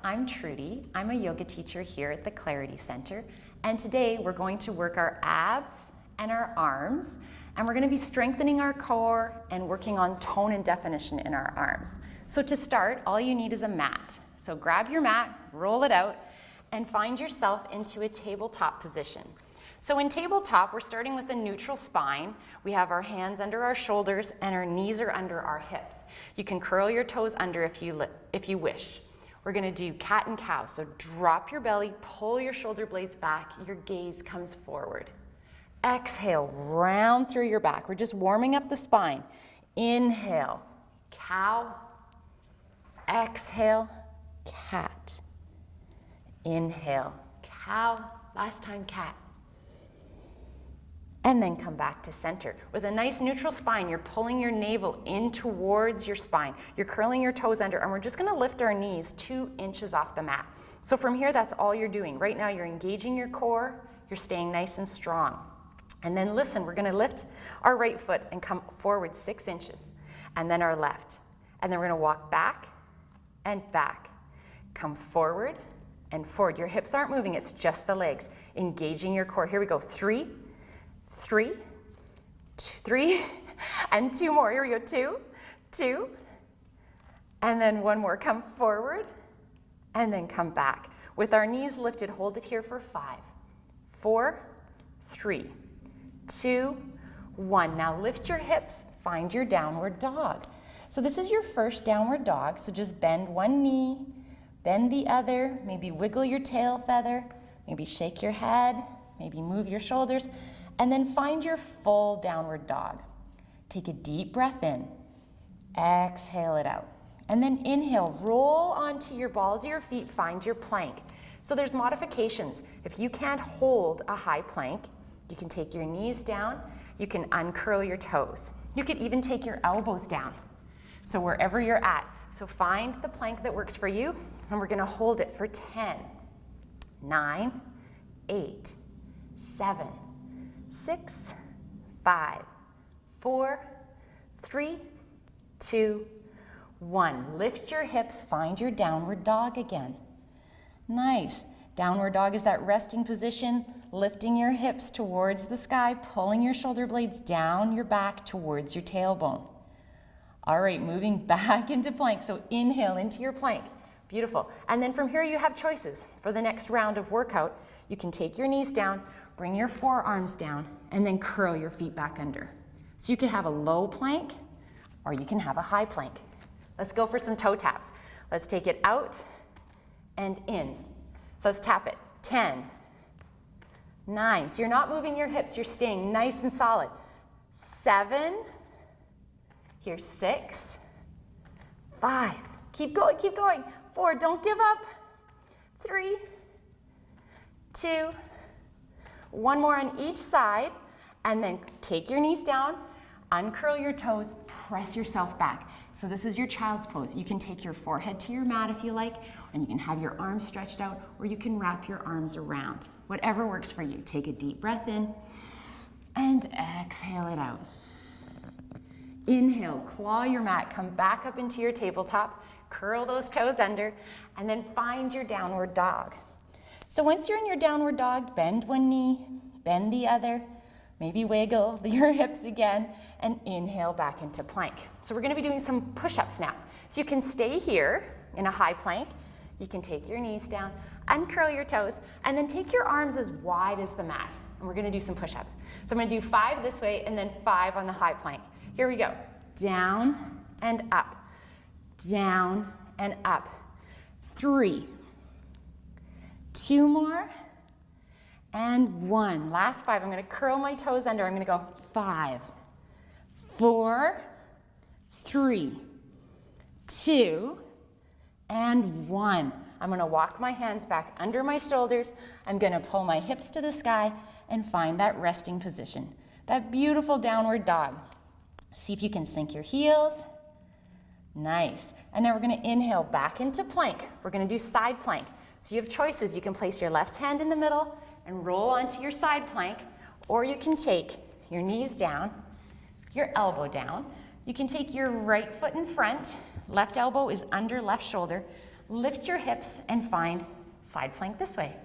I'm Trudy. I'm a yoga teacher here at the Clarity Center, and today we're going to work our abs and our arms, and we're going to be strengthening our core and working on tone and definition in our arms. So to start, all you need is a mat. So grab your mat, roll it out, and find yourself into a tabletop position. So in tabletop, we're starting with a neutral spine. We have our hands under our shoulders and our knees are under our hips. You can curl your toes under if you wish. We're gonna do cat and cow. So drop your belly, pull your shoulder blades back, your gaze comes forward. Exhale, round through your back. We're just warming up the spine. Inhale, cow. Exhale, cat. Inhale, cow. Last time, cat. And then come back to center. With a nice neutral spine, you're pulling your navel in towards your spine. You're curling your toes under, and we're just gonna lift our knees 2 inches off the mat. So from here, that's all you're doing. Right now, you're engaging your core, you're staying nice and strong. And then listen, we're gonna lift our right foot and come forward 6 inches, and then our left. And then we're gonna walk back and back. Come forward and forward. Your hips aren't moving, it's just the legs. Engaging your core. Here we go, 3, 3, 3, and 2 more. Here we go, 2, 2, and then 1 more. Come forward, and then come back. With our knees lifted, hold it here for 5, 4, 3, 2, 1. Now lift your hips, find your downward dog. So this is your first downward dog, so just bend one knee, bend the other, maybe wiggle your tail feather, maybe shake your head, maybe move your shoulders, and then find your full downward dog. Take a deep breath in, exhale it out, and then inhale, roll onto your balls of your feet, find your plank. So there's modifications. If you can't hold a high plank, you can take your knees down, you can uncurl your toes. You could even take your elbows down. So wherever you're at, so find the plank that works for you, and we're gonna hold it for 10, 9, 8, 7, 6, 5, 4, 3, 2, 1. Lift your hips, find your downward dog again. Nice. Downward dog is that resting position, lifting your hips towards the sky, pulling your shoulder blades down your back towards your tailbone. All right, moving back into plank. So inhale into your plank. Beautiful. And then from here you have choices. For the next round of workout, you can take your knees down, bring your forearms down, and then curl your feet back under. So you can have a low plank, or you can have a high plank. Let's go for some toe taps. Let's take it out and in. So let's tap it. 10, 9. So you're not moving your hips, you're staying nice and solid. 7, here's 6, 5. Keep going, keep going. 4, don't give up. 3, 2, 1 more on each side, and then take your knees down, uncurl your toes, press yourself back. So this is your child's pose. You can take your forehead to your mat if you like, and you can have your arms stretched out, or you can wrap your arms around. Whatever works for you. Take a deep breath in, and exhale it out. Inhale, claw your mat, come back up into your tabletop, curl those toes under, and then find your downward dog. So once you're in your downward dog, bend one knee, bend the other, maybe wiggle your hips again, and inhale back into plank. So we're gonna be doing some push-ups now. So you can stay here in a high plank, you can take your knees down, uncurl your toes, and then take your arms as wide as the mat. And we're gonna do some push-ups. So I'm gonna do 5 this way, and then 5 on the high plank. Here we go. Down and up, down and up. 3, 2 more, and 1. Last 5, I'm gonna curl my toes under. I'm gonna go 5, 4, 3, 2, and 1. I'm gonna walk my hands back under my shoulders. I'm gonna pull my hips to the sky and find that resting position, that beautiful downward dog. See if you can sink your heels. Nice. And now we're gonna inhale back into plank. We're gonna do side plank. So you have choices. You can place your left hand in the middle and roll onto your side plank, or you can take your knees down, your elbow down. You can take your right foot in front, left elbow is under left shoulder. lift your hips and find side plank this way.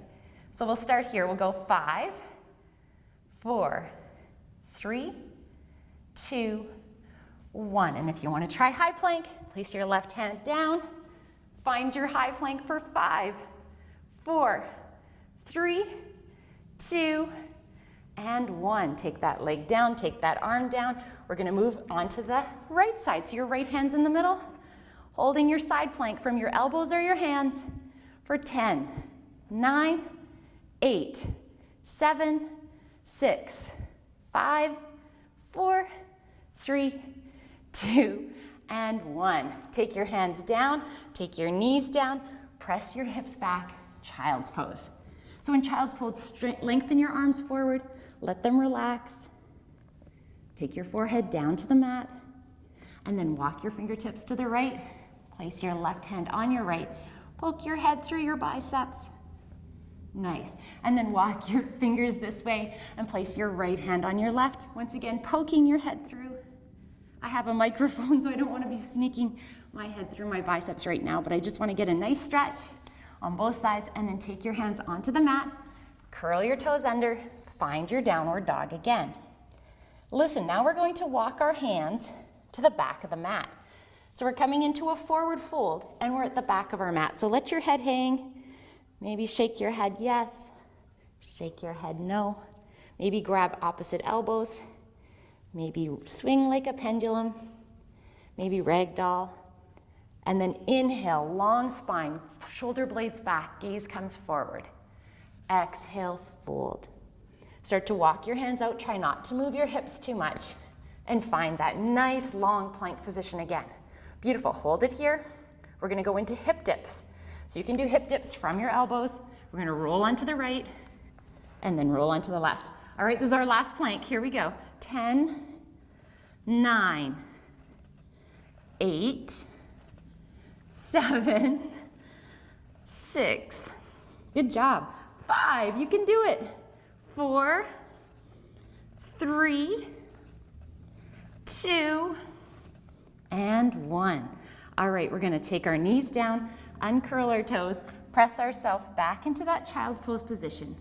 So we'll start here. We'll go 5, 4, 3, 2, 1. And if you want to try high plank, place your left hand down. Find your high plank for 5, 4, 3, 2, and 1. Take that leg down, take that arm down. We're going to move on to the right side. So your right hand's in the middle, holding your side plank from your elbows or your hands for 10, 9, 8, 7, 6, 5, 4, 3, 2, and 1. Take your hands down, take your knees down, press your hips back, child's pose. So in child's pose, lengthen your arms forward, let them relax. Take your forehead down to the mat, and then walk your fingertips to the right. Place your left hand on your right. Poke your head through your biceps. Nice. And then walk your fingers this way and place your right hand on your left. Once again, poking your head through. I have a microphone, so I don't want to be sneaking my head through my biceps right now, but I just want to get a nice stretch on both sides, and then take your hands onto the mat, curl your toes under, find your downward dog again. Listen, now we're going to walk our hands to the back of the mat. So we're coming into a forward fold, and we're at the back of our mat. So let your head hang. Maybe shake your head yes, shake your head no. Maybe grab opposite elbows. Maybe swing like a pendulum. Maybe ragdoll. And then inhale, long spine, shoulder blades back, gaze comes forward. Exhale, fold. Start to walk your hands out. Try not to move your hips too much. And find that nice long plank position again. Beautiful. Hold it here. We're going to go into hip dips. So you can do hip dips from your elbows. We're going to roll onto the right and then roll onto the left. All right, this is our last plank. Here we go. 10, 9, 8, 7, 6. Good job. 5. You can do it. 4, 3, 2, and 1. All right, we're going to take our knees down, uncurl our toes, press ourselves back into that child's pose position.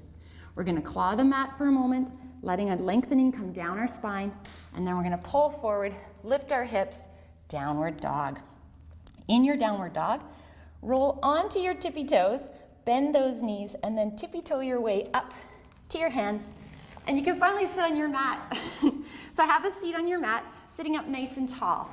We're going to claw the mat for a moment, letting a lengthening come down our spine, and then we're going to pull forward, lift our hips, downward dog. In your downward dog, roll onto your tippy toes, bend those knees, and then tippy toe your way up to your hands, and you can finally sit on your mat. So have a seat on your mat, sitting up nice and tall.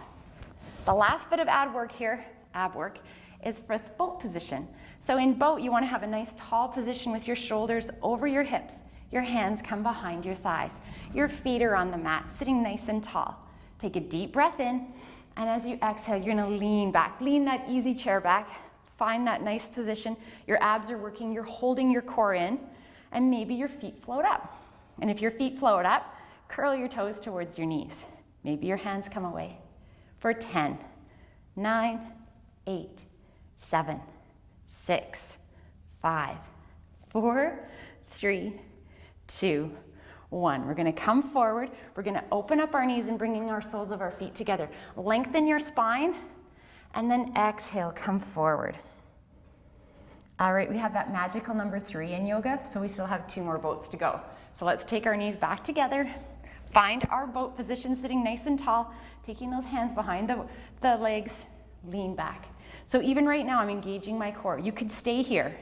The last bit of ab work, is for the boat position. So in boat, you want to have a nice tall position with your shoulders over your hips. Your hands come behind your thighs. Your feet are on the mat, sitting nice and tall. Take a deep breath in, and as you exhale, you're going to lean back. Lean that easy chair back. Find that nice position. Your abs are working. You're holding your core in, and maybe your feet float up. And if your feet float up, curl your toes towards your knees. Maybe your hands come away. For 10, 9, 8, 7, 6, 5, 4, 3, 2, 1. We're going to come forward. We're going to open up our knees and bringing our soles of our feet together. Lengthen your spine, and then exhale, come forward. All right, we have that magical number 3 in yoga, so we still have 2 more boats to go. So let's take our knees back together. Find our boat position, sitting nice and tall, taking those hands behind the legs, lean back. So even right now, I'm engaging my core. You could stay here,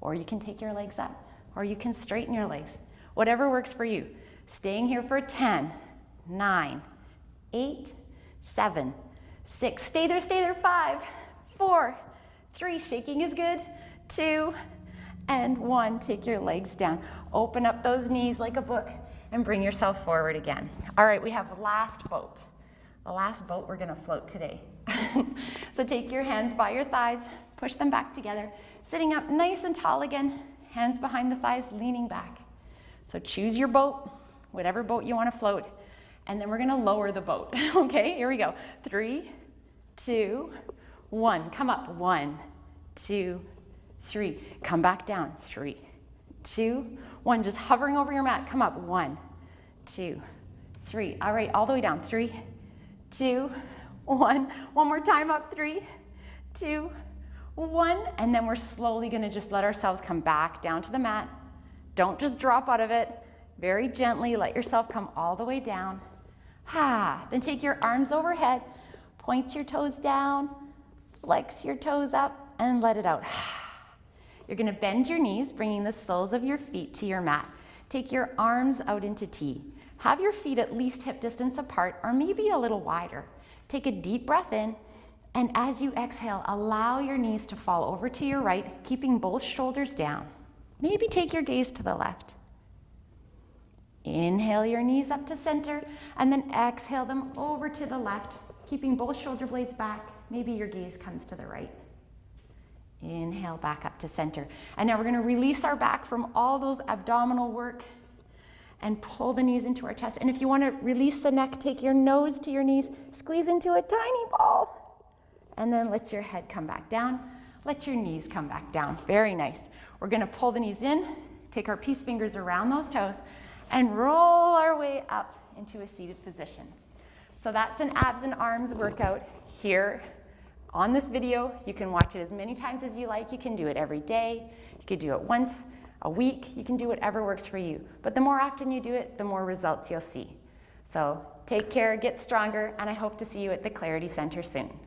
or you can take your legs up, or you can straighten your legs. Whatever works for you. Staying here for 10, 9, 8, 7, 6. Stay there, 5, 4, 3. Shaking is good. 2, and 1. Take your legs down. Open up those knees like a book and bring yourself forward again. All right, we have the last boat. The last boat we're gonna float today. So take your hands by your thighs, push them back together, sitting up nice and tall again, hands behind the thighs, leaning back. So choose your boat, whatever boat you wanna float, and then we're gonna lower the boat. Okay, here we go. 3, 2, 1. Come up. 1, 2, 3. Come back down. 3, 2, 1. Just hovering over your mat. Come up. 1, 2, 3. All right, all the way down. 3, 2, 1. One more time up. 3, 2, 1, and then we're slowly gonna just let ourselves come back down to the mat. Don't just drop out of it. Very gently, let yourself come all the way down. Then take your arms overhead, point your toes down, flex your toes up, and let it out. You're gonna bend your knees, bringing the soles of your feet to your mat. Take your arms out into T. Have your feet at least hip distance apart, or maybe a little wider. Take a deep breath in, and as you exhale, allow your knees to fall over to your right, keeping both shoulders down. Maybe take your gaze to the left. Inhale your knees up to center, and then exhale them over to the left, keeping both shoulder blades back. Maybe your gaze comes to the right. Inhale back up to center. And now we're going to release our back from all those abdominal work and pull the knees into our chest. And if you want to release the neck, take your nose to your knees, squeeze into a tiny ball, and then let your head come back down. Let your knees come back down. Very nice. We're going to pull the knees in, take our peace fingers around those toes, and roll our way up into a seated position. So that's an abs and arms workout here on this video. You can watch it as many times as you like. You can do it every day. You could do it once a week. You can do whatever works for you. But the more often you do it, the more results you'll see. So take care, get stronger, and I hope to see you at the Clarity Center soon.